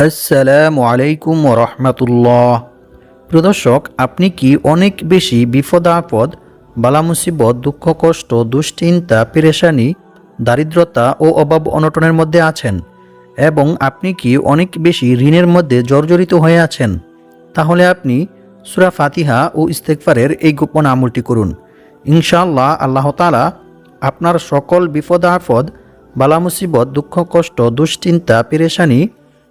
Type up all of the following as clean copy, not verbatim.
আসসালামু আলাইকুম রহমতুল্লাহ। প্রিয় দর্শক, আপনি কি অনেক বেশি বিপদ আপদ, বালা মুসিবত, দুঃখ কষ্ট, দুশ্চিন্তা, পেরেশানি, দারিদ্রতা ও অভাব অনটনের মধ্যে আছেন এবং আপনি কি অনেক বেশি ঋণের মধ্যে জর্জরিত হয়ে আছেন? তাহলে আপনি সূরা ফাতিহা ও ইস্তেগফারের এই গোপন আমলটি করুন। ইনশাআল্লাহ আল্লাহ তাআলা আপনার সকল বিপদ আপদ, বালা মুসিবত, দুঃখ কষ্ট, দুশ্চিন্তা, পেরেশানি,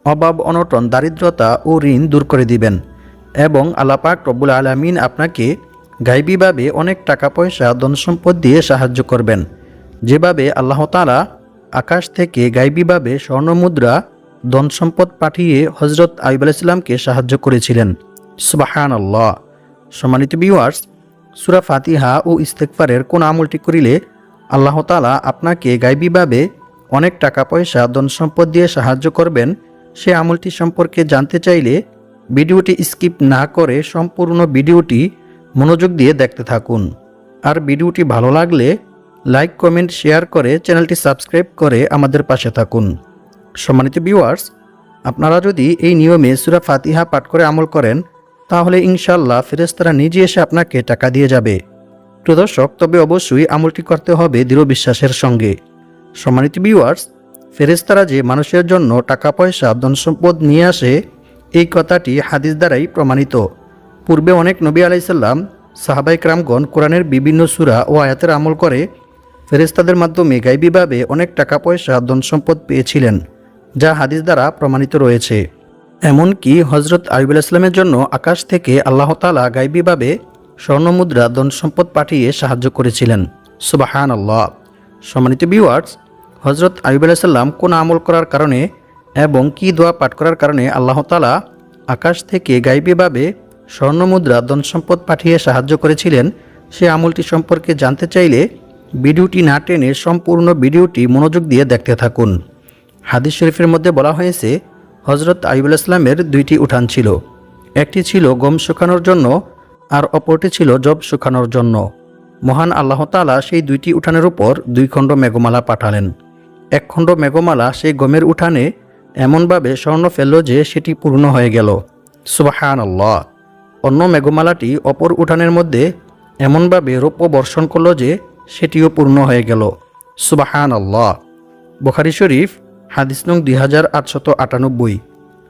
অভাব অনটন, দারিদ্রতা ও ঋণ দূর করে দিবেন এবং আল্লাহ পাক রব্বুল আলামিন আপনাকে গায়বীভাবে অনেক টাকা পয়সা, ধন সম্পদ দিয়ে সাহায্য করবেন। যেভাবে আল্লাহ তাআলা আকাশ থেকে গায়বীভাবে স্বর্ণমুদ্রা, ধন সম্পদ পাঠিয়ে হযরত আইয়ুব আলাইহিস সালামকে সাহায্য করেছিলেন। সুবহানাল্লাহ। সম্মানিত ভিউয়ার্স, সূরা ফাতিহা ও ইস্তেগফারের কোন আমলটি করিলে আল্লাহ তাআলা আপনাকে গায়বীভাবে অনেক টাকা পয়সা, ধন সম্পদ দিয়ে সাহায্য করবেন, সে আমলটি সম্পর্কে জানতে চাইলে ভিডিওটি স্কিপ না করে সম্পূর্ণ ভিডিওটি মনোযোগ দিয়ে দেখতে থাকুন। আর ভিডিওটি ভালো লাগলে লাইক, কমেন্ট, শেয়ার করে চ্যানেলটি সাবস্ক্রাইব করে আমাদের পাশে থাকুন। সম্মানিত ভিউয়ার্স, আপনারা যদি এই নিয়মে সূরা ফাতিহা পাঠ করে আমল করেন তাহলে ইনশাআল্লাহ ফেরেশতারা নিজে এসে আপনাকে টাকা দিয়ে যাবে। প্রিয় দর্শক, তবে অবশ্যই আমলটি করতে হবে দৃঢ় বিশ্বাসের সঙ্গে। সম্মানিত ভিউয়ার্স, ফেরেশতারা যে মানুষের জন্য টাকা পয়সা, ধন সম্পদ নিয়ে আসে, এই কথাটি হাদিস দ্বারাই প্রমাণিত। পূর্বে অনেক নবী আলাইহিস সালাম, সাহাবায়ে কেরামগণ কোরআনের বিভিন্ন সূরা ও আয়াতের আমল করে ফেরেশতাদের মাধ্যমে গায়বীভাবে অনেক টাকা পয়সা, ধন সম্পদ পেয়েছিলেন, যা হাদিস দ্বারা প্রমাণিত রয়েছে। এমনকি হযরত আইয়ুব আলাইহিস সালামের জন্য আকাশ থেকে আল্লাহ তাআলা গায়বীভাবে স্বর্ণমুদ্রা, ধন সম্পদ পাঠিয়ে সাহায্য করেছিলেন। সুবহানাল্লাহ। সম্মানিত ভিউয়ার্স, হযরত আইয়ুব আলাইহিস সালাম কোন আমল করার কারণে এবং কি দোয়া পাঠ করার কারণে আল্লাহ তাআলা আকাশ থেকে গায়বীভাবে স্বর্ণমুদ্রা, ধন সম্পদ পাঠিয়ে সাহায্য করেছিলেন, সে আমলটি সম্পর্কে জানতে চাইলে ভিডিওটি না টেনে সম্পূর্ণ ভিডিওটি মনোযোগ দিয়ে দেখতে থাকুন। হাদিস শরীফের মধ্যে বলা হয়েছে, হযরত আইয়ুব আলাইহিস সালামের দুইটি উঠান ছিল। একটি ছিল গম শুকানোর জন্য আর অপরটি ছিল জব শুকানোর জন্য। মহান আল্লাহ তাআলা সেই দুইটি উঠানের উপর 2 খণ্ড মেঘমালা পাঠালেন। 1 খণ্ড মেঘমালা সেই গমের উঠানে এমনভাবে স্বর্ণ ফেলল যে সেটি পূর্ণ হয়ে গেল। সুবহানাল্লাহ। অন্য মেঘমালাটি অপর উঠানের মধ্যে এমনভাবে রৌপ্য বর্ষণ করল যে সেটিও পূর্ণ হয়ে গেল। সুবহানাল্লাহ। বুখারী শরীফ, হাদিস নং 2898।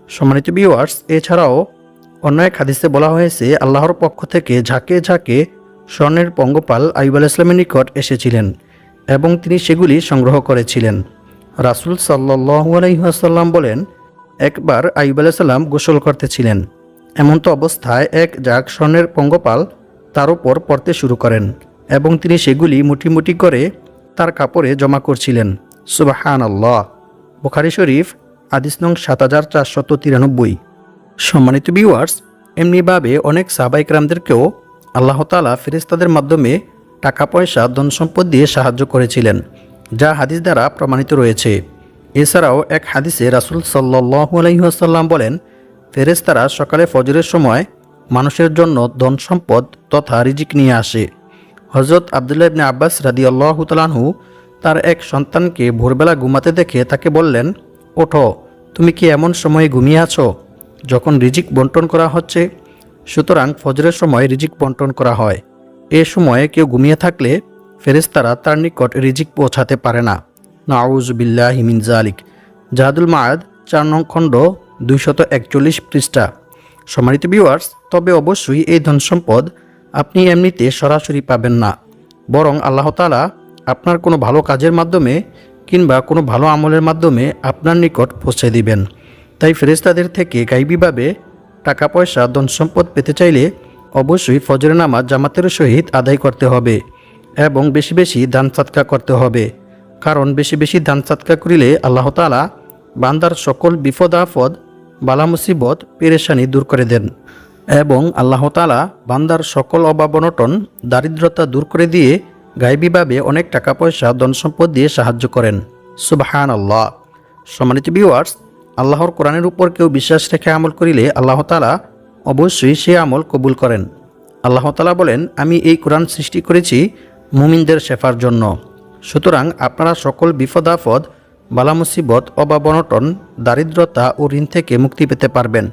সম্মানিত ভিউয়ার্স, এছাড়াও অন্য এক হাদিসে বলা হয়েছে, আল্লাহর পক্ষ থেকে ঝাঁকে ঝাঁকে স্বর্ণের পঙ্গপাল আইয়ুব আলাইহিস সালামের নিকট এসেছিলেন এবং তিনি সেগুলি সংগ্রহ করেছিলেন। রাসূল সাল্লাল্লাহু আলাইহি ওয়াসাল্লাম বলেন, একবার আইয়ুব আলাইহিস সালাম গোসল করতেছিলেন। এমন্ত অবস্থায় এক ঝাঁক স্বর্ণের পঙ্গপাল তার উপর পড়তে শুরু করেন এবং তিনি সেগুলি মুঠি মুঠি করে তার কাপড়ে জমা করছিলেন। সুবহানাল্লাহ। বুখারী শরীফ, হাদিস নং 7493। সম্মানিত ভিউয়ার্স, এমনিভাবে অনেক সাহাবায়ে কেরামদেরকেও আল্লাহ তাআলা ফেরেশতাদের মাধ্যমে টাকা পয়সা, ধন সম্পদ দিয়ে সাহায্য করেছিলেন, যা হাদিস দ্বারা প্রমাণিত রয়েছে। এছাড়াও এক হাদিসে রাসূল সাল্লাল্লাহু আলাইহি ওয়াসাল্লাম বলেন, ফেরেশতারা সকালে ফজরের সময় মানুষের জন্য ধন সম্পদ তথা রিজিক নিয়ে আসে। হযরত আব্দুল্লাহ ইবনে আব্বাস রাদিয়াল্লাহু তাআলা আনহু তার এক সন্তানকে ভোরবেলা ঘুমাতে দেখে তাকে বললেন, ওঠো, তুমি কি এমন সময়ে ঘুমিয়ে আছো যখন রিজিক বন্টন করা হচ্ছে? সুতরাং ফজরের সময় রিজিক বন্টন করা হয়। এ সময়ে কেউ ঘুমিয়ে থাকলে ফেরেশতারা তার নিকট রিজিক পৌঁছাতে পারে না। নাউযু বিল্লাহি মিন যালিক। জাদুল মাআদ, 4 নং খণ্ড, 241 পৃষ্ঠা। সম্মানিত ভিউয়ার্স, তবে অবশ্যই এই ধন সম্পদ আপনি এমনিতে সরাসরি পাবেন না, বরং আল্লাহ তাআলা আপনার কোনো ভালো কাজের মাধ্যমে কিংবা কোনো ভালো আমলের মাধ্যমে আপনার নিকট পৌঁছে দিবেন। তাই ফেরেশতাদের থেকে গায়বীভাবে টাকা পয়সা, ধন সম্পদ পেতে চাইলে অবশ্যই ফজরের নামাজ জামাতের সহিত আদায় করতে হবে এবং বেশি বেশি দান সাদকা করতে হবে। কারণ বেশি বেশি দান সাদকা করিলে আল্লাহ তাআলা বান্দার সকল বিপদ আপদ, বালা মুসিবত, পেরেশানি দূর করে দেন এবং আল্লাহ তাআলা বান্দার সকল অভাব অনটন, দারিদ্রতা দূর করে দিয়ে গায়বীভাবে অনেক টাকা পয়সা, ধন সম্পদ দিয়ে সাহায্য করেন। সুবহানাল্লাহ। সম্মানিত ভিউয়ার্স, আল্লাহর কোরআনের উপর কেউ বিশ্বাস রেখে আমল করিলে আল্লাহ তাআলা অবশ্যই সে আমল কবুল করেন। আল্লাহ তাআলা বলেন, আমি এই কোরআন সৃষ্টি করেছি মুমিনদের শেফার জন্য। সুতরাং আপনারা সকল বিপদ আপদ, বালা মুসিবত, অভাব-অনটন, দারিদ্রতা ও ঋণ থেকে মুক্তি পেতে পারবেন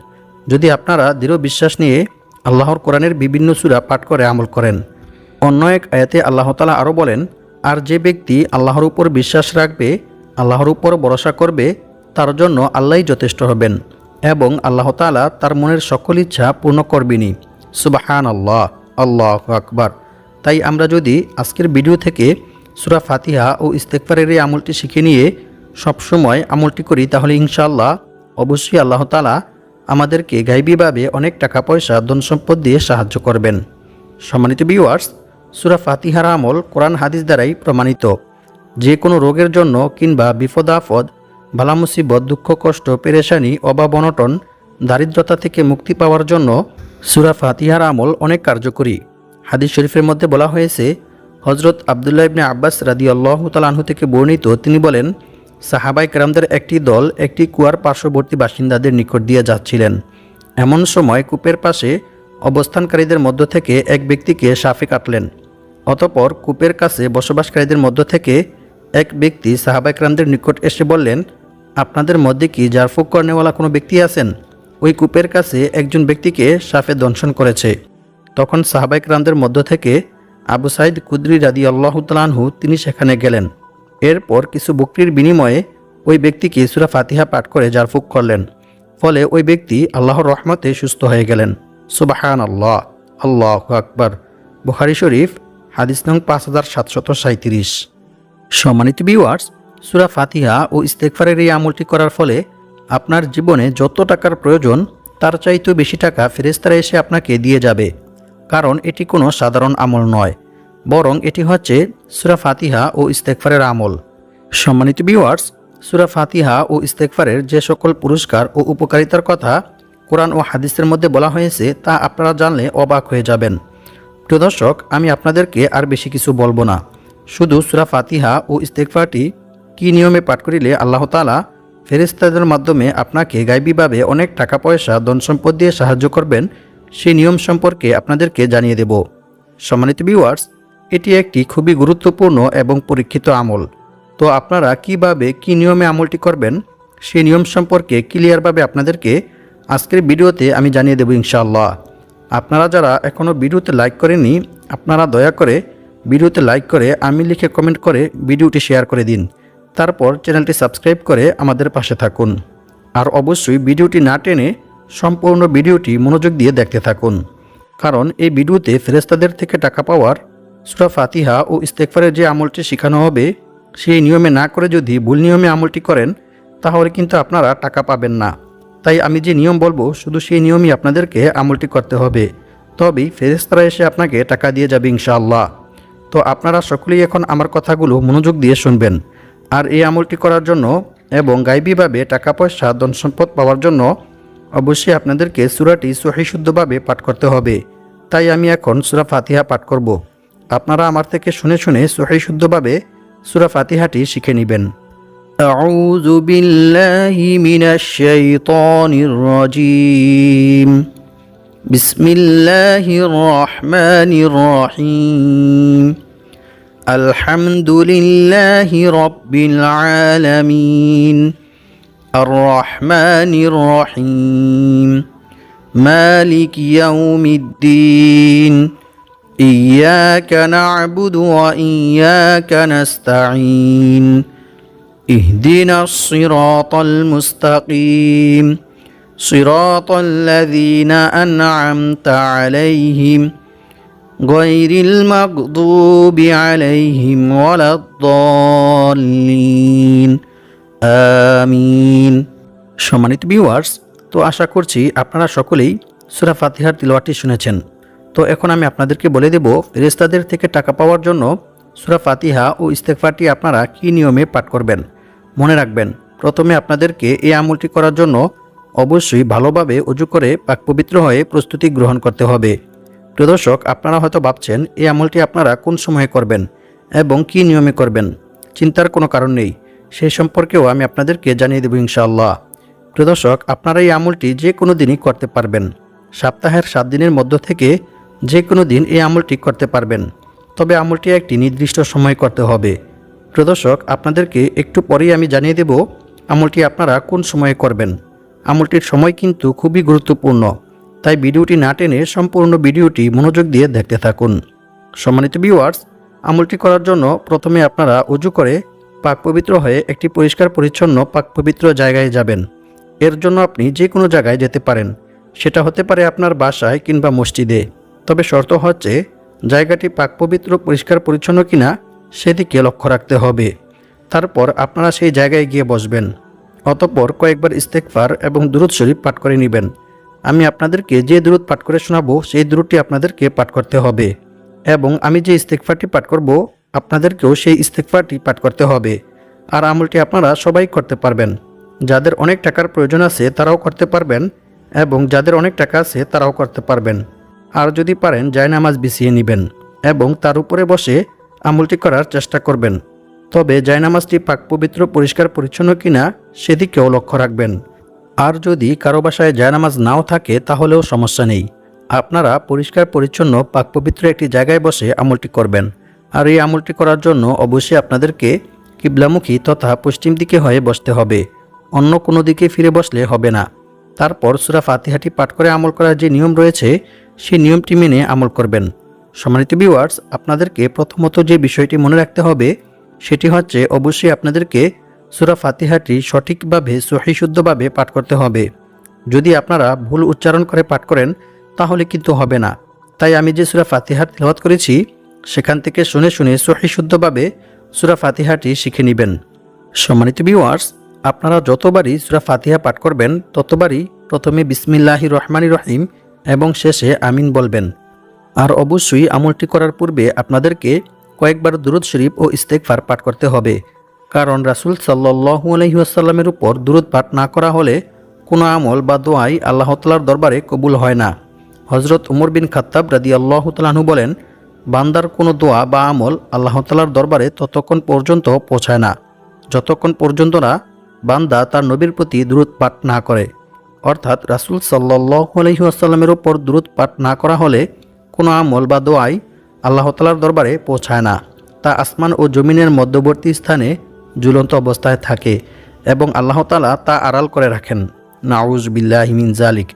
যদি আপনারা দৃঢ় বিশ্বাস নিয়ে আল্লাহর কোরআনের বিভিন্ন সূরা পাঠ করে আমল করেন। অন্য এক আয়াতে আল্লাহ তাআলা আরও বলেন, আর যে ব্যক্তি আল্লাহর উপর বিশ্বাস রাখবে, আল্লাহর উপর ভরসা করবে, তার জন্য আল্লাহই যথেষ্ট হবেন এবং আল্লাহ তাআলা তার মনের সকল ইচ্ছা পূর্ণ করবেনই। সুবহানাল্লাহ, আল্লাহু আকবার। তাই আমরা যদি আজকের ভিডিও থেকে সূরা ফাতিহা ও ইস্তেগফারের এই আমলটি শিখে নিয়ে সবসময় আমলটি করি, তাহলে ইনশাআল্লাহ অবশ্যই আল্লাহ তাআলা আমাদেরকে গায়বীভাবে অনেক টাকা পয়সা, ধন সম্পদ দিয়ে সাহায্য করবেন। সম্মানিত ভিউয়ার্স, সূরা ফাতিহার আমল কোরআন হাদিস দ্বারাই প্রমাণিত। যে কোনো রোগের জন্য কিংবা বিপদ আপদ, বালা মুসিবত, দুঃখ কষ্ট, পেরেশানি, অভাব অনটন, দারিদ্রতা থেকে মুক্তি পাওয়ার জন্য সূরা ফাতিহার আমল অনেক কার্যকরী। হাদিস শরীফের মধ্যে বলা হয়েছে, হযরত আব্দুল্লাহ ইবনে আব্বাস রাদিয়াল্লাহু তাআলা আনহু থেকে বর্ণিত, তিনি বলেন, সাহাবায়ে কেরামদের একটি দল একটি কুয়ার পার্শ্ববর্তী বাসিন্দাদের নিকট দিয়ে যাচ্ছিলেন। এমন সময় কূপের পাশে অবস্থানকারীদের মধ্য থেকে এক ব্যক্তিকে সাপে কাটলেন। অতঃপর কূপের কাছে বসবাসকারীদের মধ্য থেকে এক ব্যক্তি সাহাবায়ে কেরামদের নিকট এসে বললেন, আপনাদের মধ্যে কি ঝাড়ফুঁক করেনেওয়ালা কোনো ব্যক্তি আছেন? ওই কূপের কাছে একজন ব্যক্তিকে সাপে দংশন করেছে। তখন সাহাবায়ে কেরামদের মধ্য থেকে আবু সাঈদ খুদরি রাদিয়াল্লাহু তাআলা আনহু তিনি সেখানে গেলেন। এরপর কিছু বকরির বিনিময়ে ওই ব্যক্তিকে সূরা ফাতিহা পাঠ করে ঝাড়ফুঁক করলেন। ফলে ওই ব্যক্তি আল্লাহর রহমতে সুস্থ হয়ে গেলেন। সুবহানাল্লাহ, আল্লাহু আকবার। বুখারী শরীফ, হাদিস নং 5737। সম্মানিত ভিউয়ার্স, সূরা ফাতিহা ও ইস্তেগফারের এই আমলটি করার ফলে আপনার জীবনে যত টাকার প্রয়োজন তার চাইতেও বেশি টাকা ফেরেশতারা এসে আপনাকে দিয়ে যাবে। কারণ এটি কোনো সাধারণ আমল নয়, বরং এটি হচ্ছে সূরা ফাতিহা ও ইস্তেগফারের আমল। সম্মানিত ভিউয়ার্স, সূরা ফাতিহা ও ইস্তেগফারের যে সকল পুরস্কার ও উপকারিতার কথা কোরআন ও হাদিসের মধ্যে বলা হয়েছে তা আপনারা জানলে অবাক হয়ে যাবেন। প্রিয় দর্শক, আমি আপনাদেরকে আর বেশি কিছু বলবো না। শুধু সূরা ফাতিহা ও ইস্তেগফারটি কী নিয়মে পাঠ করিলে আল্লাহ তাআলা ফেরেশতাদের মাধ্যমে আপনাকে গায়বীভাবে অনেক টাকা পয়সা, ধন সম্পদ দিয়ে সাহায্য করবেন, সেই নিয়ম সম্পর্কে আপনাদেরকে জানিয়ে দেব। সম্মানিত ভিউয়ার্স, এটি একটি খুবই গুরুত্বপূর্ণ এবং পরীক্ষিত আমল। তো আপনারা কিভাবে কি নিয়মে আমলটি করবেন সেই নিয়ম সম্পর্কে ক্লিয়ারভাবে আপনাদেরকে আজকের ভিডিওতে আমি জানিয়ে দেব ইনশাআল্লাহ। আপনারা যারা এখনও ভিডিওতে লাইক করেননি, আপনারা দয়া করে ভিডিওতে লাইক করে আমি লিখে কমেন্ট করে ভিডিওটি শেয়ার করে দিন। তারপর চ্যানেলটি সাবস্ক্রাইব করে আমাদের পাশে থাকুন। আর অবশ্যই ভিডিওটি না টেনে সম্পূর্ণ ভিডিওটি মনোযোগ দিয়ে দেখতে থাকুন, কারণ এই ভিডিওতে ফেরেশতাদের থেকে টাকা পাওয়ার সূরা ফাতিহা ও ইস্তেগফারের যে আমলটি শেখানো হবে, সেই নিয়মে না করে যদি ভুল নিয়মে আমলটি করেন তাহলে কিন্তু আপনারা টাকা পাবেন না। তাই আমি যে নিয়ম বলবো শুধু সেই নিয়মই আপনাদেরকে আমলটি করতে হবে, তবেই ফেরেশতারা এসে আপনাকে টাকা দিয়ে যাবে ইনশাআল্লাহ। তো আপনারা সকলেই এখন আমার কথাগুলো মনোযোগ দিয়ে শুনবেন। আর এই আমলটি করার জন্য এবং গায়বীভাবে টাকা পয়সা, ধন সম্পদ পাওয়ার জন্য অবশ্যই আপনাদেরকে সূরাটি সহিহ শুদ্ধভাবে পাঠ করতে হবে। তাই আমি এখন সূরা ফাতিহা পাঠ করব। আপনারা আমার থেকে শুনে শুনে সহিহ শুদ্ধভাবে সূরা ফাতিহাটি শিখে নেবেন। আউযু বিল্লাহি মিনাশ শাইতানির রাজীম। বিসমিল্লাহির রহমানির রহিম। আলহামদুলিল্লাহি রাব্বিল আলামিন। আর রহমানির রহিম। মালিক ইয়াউমিদ্দিন। ইয়্যাকা না'বুদু ওয়া ইয়্যাকা নাস্তাঈন। ইহদিনাস সিরাতাল মুস্তাকিম। সিরাতাল লাযীনা আন'আমতা আলাইহিম গায়রিল মাগদুবি আলাইহিম ওয়ালাদ-দাল্লিন। আমিন। সম্মানিত ভিউয়ার্স, তো আশা করছি আপনারা সকলেই সূরা ফাতিহার তিলাওয়াতটি শুনেছেন। তো এখন আমি আপনাদেরকে বলে দেব ফেরেশতাদের থেকে টাকা পাওয়ার জন্য সূরা ফাতিহা ও ইস্তেগফারটি আপনারা কী নিয়মে পাঠ করবেন। মনে রাখবেন, প্রথমে আপনাদেরকে এই আমলটি করার জন্য অবশ্যই ভালোভাবে ওযু করে পাক পবিত্র হয়ে প্রস্তুতি গ্রহণ করতে হবে। প্রিয় দর্শক, আপনারা হয়তো ভাবছেন এই আমলটি আপনারা কোন সময়ে করবেন এবং কী নিয়মে করবেন। চিন্তার কোনো কারণ নেই, সেই সম্পর্কেও আমি আপনাদেরকে জানিয়ে দেব ইনশাআল্লাহ। প্রিয় দর্শক, আপনারা এই আমলটি যে কোনো দিনই করতে পারবেন। সপ্তাহের 7 দিনের মধ্য থেকে যে কোনো দিন এই আমলটি করতে পারবেন, তবে আমলটি একটি নির্দিষ্ট সময় করতে হবে। প্রিয় দর্শক, আপনাদেরকে একটু পরেই আমি জানিয়ে দেব আমলটি আপনারা কোন সময়ে করবেন। আমলটির সময় কিন্তু খুবই গুরুত্বপূর্ণ, তাই ভিডিওটি না টেনে সম্পূর্ণ ভিডিওটি মনোযোগ দিয়ে দেখতে থাকুন। সম্মানিত ভিউয়ার্স, আমলটি করার জন্য প্রথমে আপনারা ওযু করে পাক পবিত্র হয়ে একটি পরিষ্কার পরিচ্ছন্ন পাক পবিত্র জায়গায় যাবেন। এর জন্য আপনি যে কোনো জায়গায় যেতে পারেন, সেটা হতে পারে আপনার বাসায় কিংবা মসজিদে। তবে শর্ত হচ্ছে জায়গাটি পাক পবিত্র পরিষ্কার পরিচ্ছন্ন কিনা সেদিকে লক্ষ্য রাখতে হবে। তারপর আপনারা সেই জায়গায় গিয়ে বসবেন। অতঃপর কয়েকবার ইস্তেগফার এবং দুরূদ শরীফ পাঠ করে নেবেন। আমি আপনাদেরকে যে দুরূদ পাঠ করে শোনাবো সেই দুরূদটি আপনাদেরকে পাঠ করতে হবে, এবং আমি যে ইস্তেগফারটি পাঠ করব আপনাদেরকেও সেই ইস্তেগফারটি পাঠ করতে হবে। আর আমলটি আপনারা সবাই করতে পারবেন। যাদের অনেক টাকার প্রয়োজন আছে তারাও করতে পারবেন, এবং যাদের অনেক টাকা আছে তারাও করতে পারবেন। আর যদি পারেন জায়নামাজ বিছিয়ে নেবেন এবং তার উপরে বসে আমলটি করার চেষ্টা করবেন। তবে জায়নামাজটি পাক পবিত্র পরিষ্কার পরিচ্ছন্ন কিনা সেদিকেও লক্ষ্য রাখবেন। আর যদি কারো বাসায় জায়নামাজ নাও থাকে তাহলেও সমস্যা নেই, আপনারা পরিষ্কার পরিচ্ছন্ন পাক পবিত্র একটি জায়গায় বসে আমলটি করবেন। আর এই আমলটি করার জন্য অবশ্যই আপনাদেরকে কিবলামুখী তথা পশ্চিম দিকে হয়ে বসতে হবে, অন্য কোনো দিকে ফিরে বসলে হবে না। তারপর সূরা ফাতিহাটি পাঠ করে আমল করার যে নিয়ম রয়েছে সেই নিয়মটি মেনে আমল করবেন। সম্মানিত ভিউয়ার্স, আপনাদেরকে প্রথমত যে বিষয়টি মনে রাখতে হবে সেটি হচ্ছে অবশ্যই আপনাদেরকে সূরা ফাতিহাটি সঠিকভাবে সহিহ শুদ্ধভাবে পাঠ করতে হবে। যদি আপনারা ভুল উচ্চারণ করে পাঠ করেন তাহলে কিন্তু হবে না। তাই আমি যে সূরা ফাতিহার তেলাওয়াত করেছি সেখান থেকে শুনে শুনে সহিহ শুদ্ধভাবে সূরা ফাতিহাটি শিখে নেবেন। সম্মানিত ভিউয়ার্স, আপনারা যতবারই সূরা ফাতিহা পাঠ করবেন ততবারই প্রথমে বিসমিল্লাহির রহমানির রহিম এবং শেষে আমিন বলবেন। আর অবশ্যই আমলটি করার পূর্বে আপনাদেরকে কয়েকবার দুরূদ শরীফ ও ইস্তেগফার পাঠ করতে হবে, কারণ রাসূল সাল্লাল্লাহু আলাইহি ওয়াসাল্লামের উপর দুরূদ পাঠ না করা হলে কোনো আমল বা দোয়াই আল্লাহ তাআলার দরবারে কবুল হয় না। হযরত উমর বিন খাত্তাব রাদিয়াল্লাহু তাআলা আনহু বলেন, বান্দার কোনো দোয়া বা আমল আল্লাহ তাআলার দরবারে ততক্ষণ পর্যন্ত পৌঁছায় না যতক্ষণ পর্যন্ত না বান্দা তার নবীর প্রতি দুরূদ পাঠ না করে। অর্থাৎ রাসূল সাল্লাল্লাহু আলাইহি ওয়াসাল্লামের উপর দুরূদ পাঠ না করা হলে কোনো আমল বা দোয়াই আল্লাহ তাআলার দরবারে পৌঁছায় না। তা আসমান ও জমিনের মধ্যবর্তী স্থানে ঝুলন্ত অবস্থায় থাকে এবং আল্লাহ তাআলা তা আড়াল করে রাখেন। নাউজ বিল্লাহি মিন জালিক।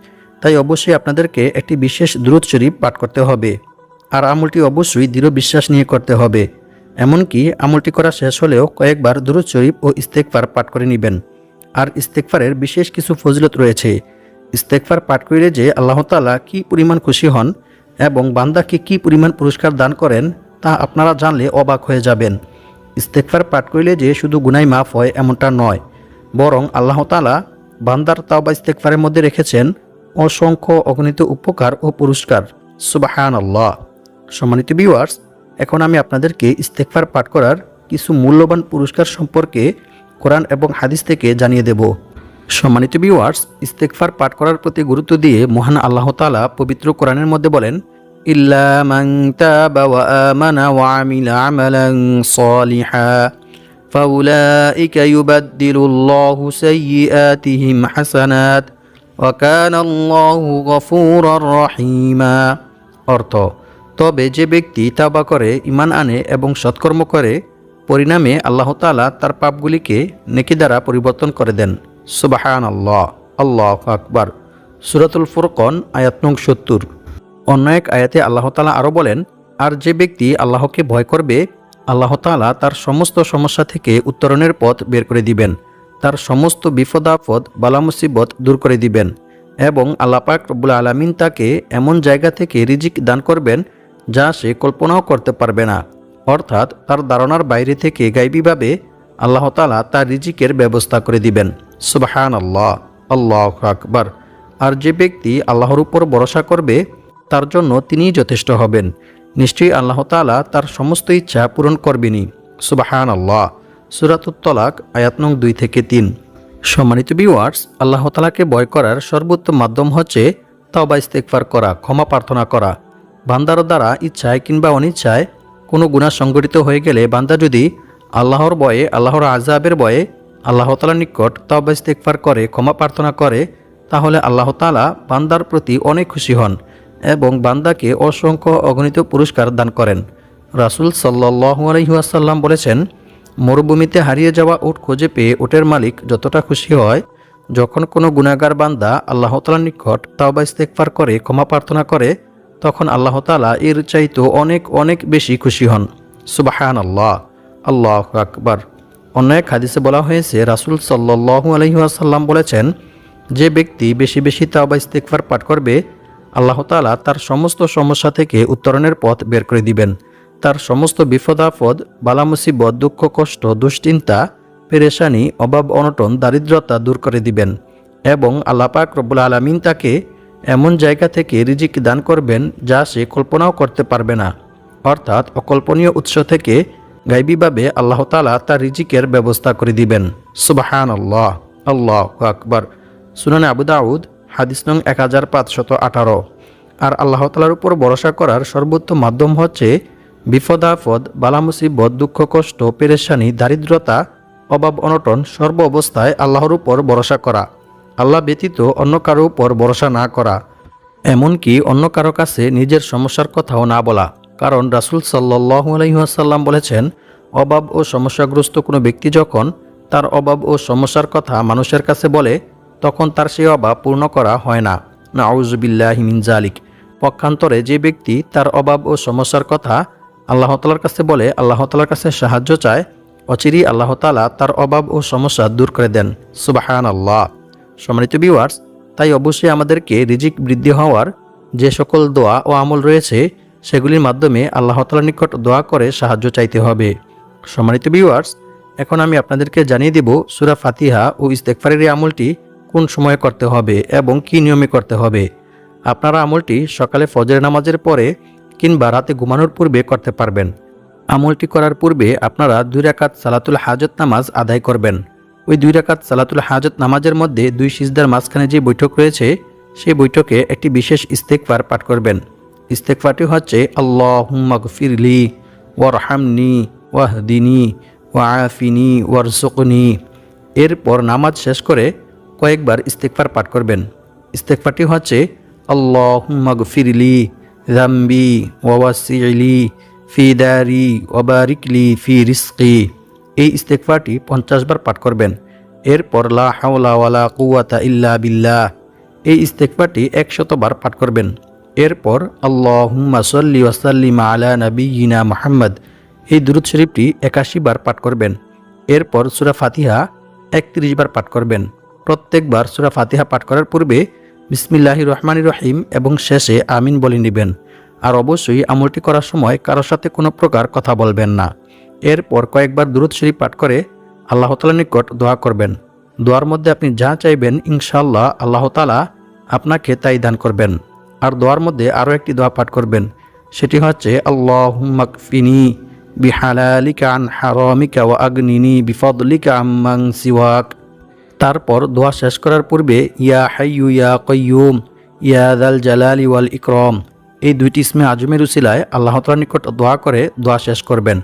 তাই অবশ্যই আপনাদেরকে একটি বিশেষ দুরূদ শরীফ পাঠ করতে হবে। আর আমলটি অবশ্যই দৃঢ় বিশ্বাস নিয়ে করতে হবে। এমনকি আমলটি করা শেষ হলেও কয়েকবার দুরূদ শরীফ ও ইস্তেগফার পাঠ করে নেবেন। আর ইস্তেগফারের বিশেষ কিছু ফজিলত রয়েছে। ইস্তেগফার পাঠ করলে যে আল্লাহ তাআলা কী পরিমাণ খুশি হন এবং বান্দাকে কী পরিমাণ পুরস্কার দান করেন তা আপনারা জানলে অবাক হয়ে যাবেন। ইস্তেগফার পাঠ করলে যে শুধু গুনাহ মাফ হয় এমনটা নয়, বরং আল্লাহ তাআলা বান্দার তাওবা ইস্তেগফারের মধ্যে রেখেছেন অসংখ্য অগণিত উপকার ও পুরস্কার। সুবহানাল্লাহ। সম্মানিত ভিউয়ার্স, এখন আমি আপনাদেরকে ইস্তেগফার পাঠ করার কিছু মূল্যবান পুরস্কার সম্পর্কে কোরআন এবং হাদিস থেকে জানিয়ে দেব। সম্মানিত ভিউয়ার্স, ইস্তেগফার পাঠ করার প্রতি গুরুত্ব দিয়ে মহান আল্লাহ তাআলা পবিত্র কোরআনের মধ্যে বলেন, ইল্লা মান তাবা ওয়া আমানা ওয়া আমিলা আমালান সালিহা ফাউলাইকা ইউবাদদিলুল্লাহু সাইয়্যাতিহিম হাসানাত ওয়া কানাল্লাহু গফুরার রহিমা। অর্থ, তবে যে ব্যক্তি তাওবা করে, ঈমান আনে এবং সৎকর্ম করে, পরিণামে আল্লাহ তাআলা তার পাপগুলিকে নেকি দ্বারা পরিবর্তন করে দেন। সুবহানাল্লাহ। আল্লাহু আকবার। সূরাতুল ফুরকান আয়াত নং 70। অন্য এক আয়াতে আল্লাহ তাআলা আরও বলেন, আর যে ব্যক্তি আল্লাহকে ভয় করবে আল্লাহ তাআলা তার সমস্ত সমস্যা থেকে উত্তরণের পথ বের করে দিবেন, তার সমস্ত বিপদ আপদ বালা মুসিবত দূর করে দিবেন এবং আল্লাহ পাক রব্বুল আলামিন তাকে এমন জায়গা থেকে রিজিক দান করবেন যা সে কল্পনাও করতে পারবে না। অর্থাৎ তার ধারণার বাইরে থেকে গায়বীভাবে আল্লাহ তাআলা তার রিজিকের ব্যবস্থা করে দিবেন। সুবহানাল্লাহ। আল্লাহু আকবার। আর যে ব্যক্তি আল্লাহর উপর ভরসা করবে তার জন্য তিনিই যথেষ্ট হবেন, নিশ্চয়ই আল্লাহ তাআলা তার সমস্ত ইচ্ছা পূরণ করবেনই। সুবহানাল্লাহ। সূরাতুত তালাক আয়াত নং 2 থেকে 3। সম্মানিত ভিউয়ার্স, আল্লাহ তাআলাকে ভয় করার সর্বোত্তম মাধ্যম হচ্ছে তাওবা ইস্তেগফার করা, ক্ষমা প্রার্থনা করা। বান্দার দ্বারা ইচ্ছায় কিংবা অনিচ্ছায় কোনো গুনাহ সংঘটিত হয়ে গেলে বান্দা যদি আল্লাহর ভয়ে, আল্লাহর আযাবের ভয়ে আল্লাহ তাআলার নিকট তাওবা ইস্তেগফার করে, ক্ষমা প্রার্থনা করে, তাহলে আল্লাহ তাআলা বান্দার প্রতি অনেক খুশি হন এবং বান্দাকে অসংখ্য অগণিত পুরস্কার দান করেন। রাসূল সাল্লাল্লাহু আলাইহি ওয়াসাল্লাম বলেছেন, মরুভূমিতে হারিয়ে যাওয়া উট খুঁজে পেয়ে উটের মালিক যতটা খুশি হয়, যখন কোনো গুনাহগার বান্দা আল্লাহ তাআলার নিকট তাওবা ইস্তেগফার করে ক্ষমা প্রার্থনা করে, তখন আল্লাহ তাআলা এর চাইতেও অনেক অনেক বেশি খুশি হন। সুবহানাল্লাহ, আল্লাহু আকবার। অন্য এক হাদিসে বলা হয়েছে, রাসূল সাল্লাল্লাহু আলাইহি ওয়াসাল্লাম বলেছেন, যে ব্যক্তি বেশি বেশি তাওবা ইস্তেগফার পাঠ করবে, আল্লাহ তাআলা তার সমস্ত সমস্যা থেকে উত্তরণের পথ বের করে দিবেন। তার সমস্ত বিপদ আপদ, বালা মুসিবত, দুঃখ কষ্ট, দুশ্চিন্তা, পেরেশানি, অভাব অনটন, দারিদ্রতা দূর করে দিবেন এবং আল্লাহ পাক রব্বুল আলামিন তাকে এমন জায়গা থেকে রিজিক দান করবেন যা সে কল্পনাও করতে পারবে না। অর্থাৎ অকল্পনীয় উৎস থেকে গায়বীভাবে আল্লাহ তাআলা তার রিজিকের ব্যবস্থা করে দিবেন। সুবহানাল্লাহ, আল্লাহু আকবার। সুনানে আবু দাউদ হাদিস নং 1518। আর আল্লাহ তাআলার উপর ভরসা করার সর্বোত্তম মাধ্যম হচ্ছে বিপদ আপদ, বালা মুসিবত, দুঃখ কষ্ট, পেরেশানি, দারিদ্রতা, অভাব অনটন সর্ব অবস্থায় আল্লাহর উপর ভরসা করা, আল্লাহ ব্যতীত অন্য কারো উপর ভরসা না করা, এমনকি অন্য কারো কাছে নিজের সমস্যার কথাও না বলা। কারণ রাসূল সাল্লাল্লাহু আলাইহি ওয়াসাল্লাম বলেছেন, অভাব ও সমস্যাগ্রস্ত কোনো ব্যক্তি যখন তার অভাব ও সমস্যার কথা মানুষের কাছে বলে, তখন তার সেই অভাব পূর্ণ করা হয় না। নাউযু বিল্লাহি মিন যালিক। পক্ষান্তরে যে ব্যক্তি তার অভাব ও সমস্যার কথা আল্লাহ তাআলার কাছে বলে, আল্লাহ তাআলার কাছে সাহায্য চায়, অচিরেই আল্লাহ তাআলা তার অভাব ও সমস্যা দূর করে দেন। সুবহানাল্লাহ। সম্মানিত ভিউয়ার্স, তাই অবশ্যই আমাদেরকে রিজিক বৃদ্ধি হওয়ার যে সকল দোয়া ও আমল রয়েছে, সেগুলির মাধ্যমে আল্লাহ তাআলার নিকট দোয়া করে সাহায্য চাইতে হবে। সম্মানিত ভিউয়ার্স, এখন আমি আপনাদেরকে জানিয়ে দেব সূরা ফাতিহা ও ইস্তেগফারের এই আমলটি কোন সময়ে করতে হবে এবং কি নিয়মে করতে হবে। আপনারা আমলটি সকালে ফজরের নামাজের পরে কিংবা রাতে ঘুমানোর পূর্বে করতে পারবেন। আমলটি করার পূর্বে আপনারা 2 রাকাত সালাতুল হাজত নামাজ আদায় করবেন। ওই 2 রাকাত সালাতুল হাজত নামাজের মধ্যে 2 সিজদার মাঝখানে যে বৈঠক রয়েছে, সেই বৈঠকে একটি বিশেষ ইস্তেগফার পাঠ করবেন। ইস্তেগফারটি হচ্ছে, আল্লাহুম্মা গফিরলি ওয়ারহামনি ওয়াহদিনি ওয়াআফিনি ওয়ারযুকনি। এরপর নামাজ শেষ করে কয়েকবার ইস্তেগফার পাঠ করবেন। ইস্তেগফারটি হচ্ছে, আল্লাহুম্মা গফিরলি যামবি ওয়াওয়াসি'লি ফি দারি ওয়াবারিকলি ফি রিজকি। এই ইস্তেগফারটি 50 বার পাঠ করবেন। এরপর লা হাওলা ওয়ালা কুওয়াতা ইল্লা বিল্লাহ, এই ইস্তেগফারটি 100 বার পাঠ করবেন। এরপর আল্লাহুম্মা সাল্লি ওয়া সাল্লিম আলা নাবিয়িনা মুহাম্মদ, এই দুরূদ শরীফটি 81 বার পাঠ করবেন। এরপর সূরা ফাতিহা 31 বার পাঠ করবেন। প্রত্যেকবার সূরা ফাতিহা পাঠ করার পূর্বে বিসমিল্লাহির রহমানির রহিম এবং শেষে আমিন বলে নেবেন। আর অবশ্যই আমলটি করার সময় কারোর সাথে কোনো প্রকার কথা বলবেন না। এরপর কয়েকবার দুরূদ শরীফ পাঠ করে আল্লাহ তাআলার নিকট দোয়া করবেন। দোয়ার মধ্যে আপনি যা চাইবেন ইনশাআল্লাহ আল্লাহ তাআলা আপনাকে তাই দান করবেন। আর দোয়ার মধ্যে আরও একটি দোয়া পাঠ করবেন, সেটি হচ্ছে, আল্লাহুম্মা কফিনি বিহালালিকা আন হারামিকা ওয়া আগনিনি বিফদলিকা আম্মান সিওয়াক। তারপর দোয়া শেষ করার পূর্বে ইয়া হাইয়ু ইয়া কাইয়ুম ইয়া যাল জালালি ওয়াল ইকরাম, এই 2টি ইসমে আজমের উসিলায় আল্লাহ তাআলার নিকট দোয়া করে দোয়া শেষ করবেন।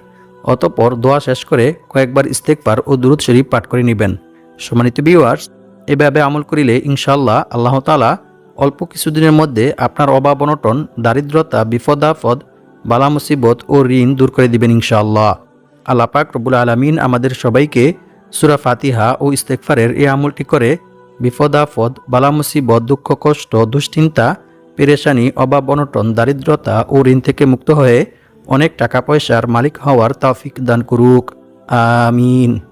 অতঃপর দোয়া শেষ করে কয়েকবার ইস্তেগফার ও দুরূদ শরীফ পাঠ করে নেবেন। সম্মানিত ভিউয়ার্স, এভাবে আমল করিলে ইনশাআল্লাহ আল্লাহ তাআলা অল্প কিছুদিনের মধ্যে আপনার অভাব অনটন, দারিদ্রতা, বিপদ আপদ, বালা মুসিবত ও ঋণ দূর করে দিবেন ইনশাআল্লাহ। আল্লাহ পাক রব্বুল আলামিন আমাদের সবাইকে সূরা ফাতিহা ও ইস্তেগফারের এই আমলটি করে বিপদ আপদ, বালা মুসিবত, দুঃখ কষ্ট, দুশ্চিন্তা, পেরেশানি, অভাব অনটন, দারিদ্রতা ও ঋণ থেকে মুক্ত হয়ে অনেক টাকা পয়সার মালিক হওয়ার তৌফিক দান করুক। আমিন।